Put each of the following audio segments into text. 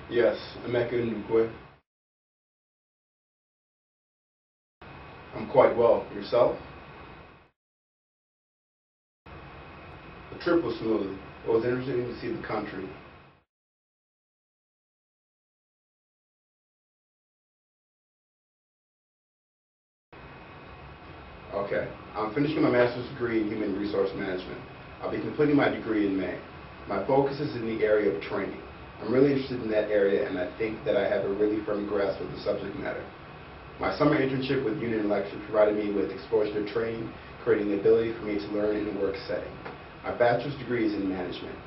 Yes, Emeka Ndukwe. I'm quite well. Yourself? The trip was smooth. It was interesting to see the country. Okay. I'm finishing my master's degree in human resource management. I'll be completing my degree in May. My focus is in the area of training. I'm really interested in that area, and I think that I have a really firm grasp of the subject matter. My summer internship with Union Electric provided me with exposure to training, creating the ability for me to learn in a work setting. My bachelor's degree is in management.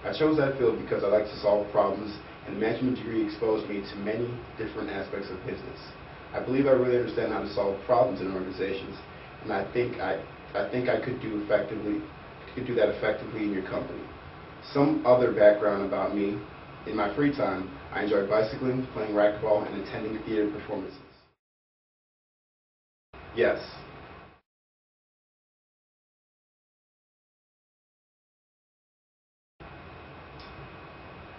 I chose that field because I like to solve problems, and the management degree exposed me to many different aspects of business. I believe I really understand how to solve problems in organizations, and I think I could do that effectively in your company. Some other background about me: in my free time, I enjoy bicycling, playing racquetball, and attending theater performances. Yes.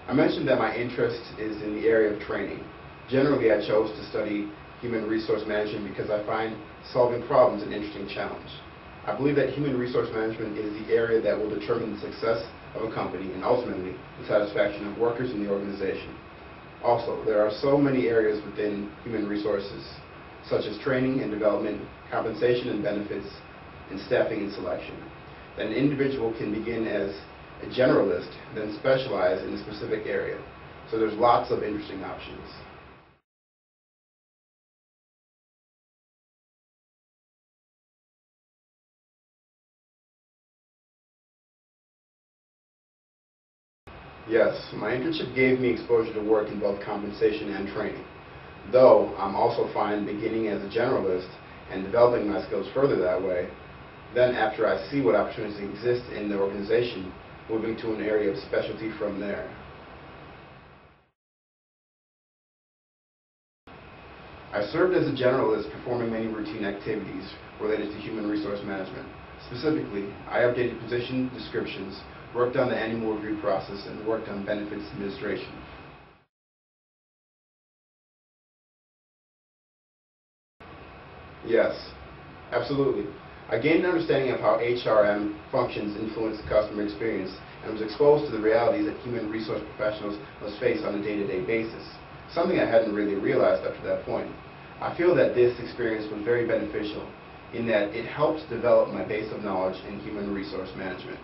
I mentioned that my interest is in the area of training. Generally, I chose to study human resource management because I find solving problems an interesting challenge. I believe that human resource management is the area that will determine the success of a company and ultimately the satisfaction of workers in the organization. Also, there are so many areas within human resources, such as training and development, compensation and benefits, and staffing and selection, that an individual can begin as a generalist, then specialize in a specific area. So there's lots of interesting options. Yes, my internship gave me exposure to work in both compensation and training. Though I'm also fine beginning as a generalist and developing my skills further that way, then after I see what opportunities exist in the organization, moving to an area of specialty from there. I served as a generalist performing many routine activities related to human resource management. Specifically, I updated position descriptions, worked on the annual review process, and worked on benefits administration. Yes, absolutely. I gained an understanding of how HRM functions influence the customer experience and was exposed to the realities that human resource professionals must face on a day-to-day basis, something I hadn't really realized up to that point. I feel that this experience was very beneficial in that it helped develop my base of knowledge in human resource management.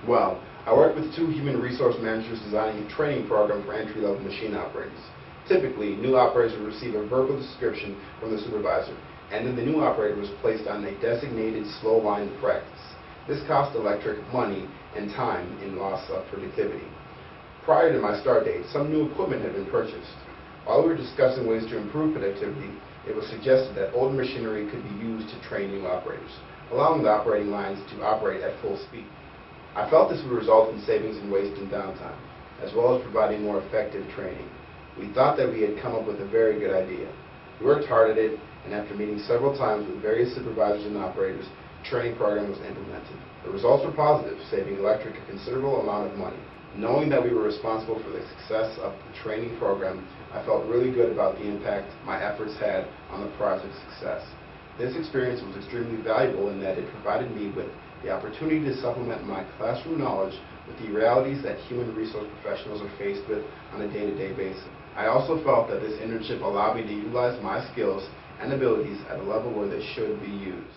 Well, I worked with two human resource managers designing a training program for entry-level machine operators. Typically, new operators would receive a verbal description from the supervisor, and then the new operator was placed on a designated slow line of practice. This cost electric money and time in loss of productivity. Prior to my start date, some new equipment had been purchased. While we were discussing ways to improve productivity, it was suggested that old machinery could be used to train new operators, allowing the operating lines to operate at full speed. I felt this would result in savings in waste and downtime, as well as providing more effective training. We thought that we had come up with a very good idea. We worked hard at it, and after meeting several times with various supervisors and operators, the training program was implemented. The results were positive, saving Electric a considerable amount of money. Knowing that we were responsible for the success of the training program, I felt really good about the impact my efforts had on the project's success. This experience was extremely valuable in that it provided me with the opportunity to supplement my classroom knowledge with the realities that human resource professionals are faced with on a day-to-day basis. I also felt that this internship allowed me to utilize my skills and abilities at a level where they should be used.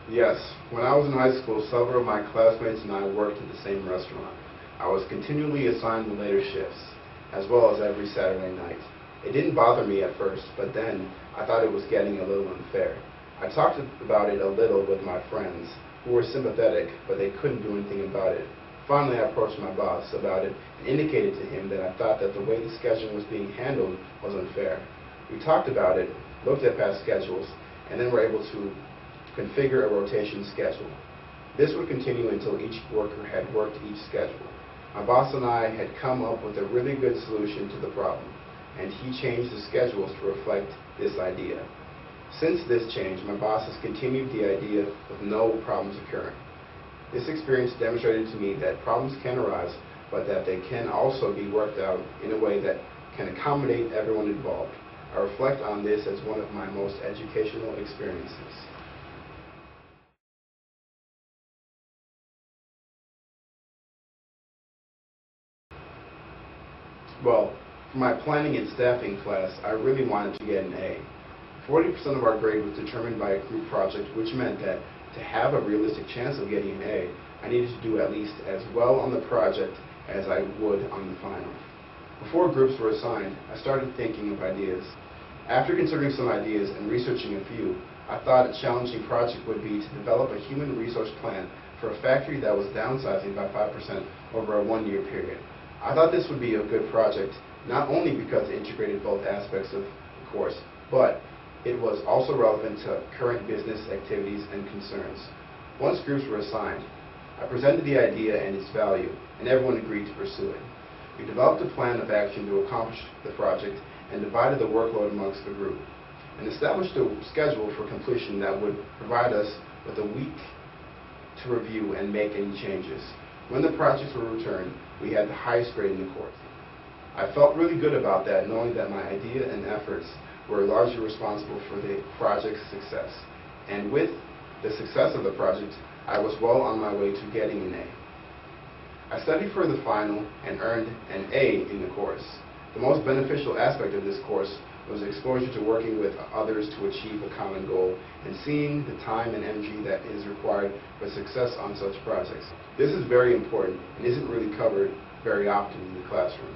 Yes, when I was in high school, several of my classmates and I worked at the same restaurant. I was continually assigned the later shifts, as well as every Saturday night. It didn't bother me at first, but then I thought it was getting a little unfair. I talked about it a little with my friends, who were sympathetic, but they couldn't do anything about it. Finally, I approached my boss about it and indicated to him that I thought that the way the scheduling was being handled was unfair. We talked about it, looked at past schedules, and then were able to configure a rotation schedule. This would continue until each worker had worked each schedule. My boss and I had come up with a really good solution to the problem. and he changed the schedules to reflect this idea. Since this change, my boss has continued the idea with no problems occurring. This experience demonstrated to me that problems can arise, but that they can also be worked out in a way that can accommodate everyone involved. I reflect on this as one of my most educational experiences. Well, for my planning and staffing class, I really wanted to get an A. 40% of our grade was determined by a group project, which meant that to have a realistic chance of getting an A, I needed to do at least as well on the project as I would on the final. Before groups were assigned, I started thinking of ideas. After considering some ideas and researching a few, I thought a challenging project would be to develop a human resource plan for a factory that was downsizing by 5% over a one-year period. I thought this would be a good project, not only because it integrated both aspects of the course, but it was also relevant to current business activities and concerns. Once groups were assigned, I presented the idea and its value, and everyone agreed to pursue it. We developed a plan of action to accomplish the project and divided the workload amongst the group, and established a schedule for completion that would provide us with a week to review and make any changes. When the projects were returned, we had the highest grade in the course. I felt really good about that, knowing that my idea and efforts were largely responsible for the project's success. And with the success of the project, I was well on my way to getting an A. I studied for the final and earned an A in the course. The most beneficial aspect of this course was exposure to working with others to achieve a common goal and seeing the time and energy that is required for success on such projects. This is very important and isn't really covered very often in the classroom.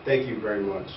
Thank you very much.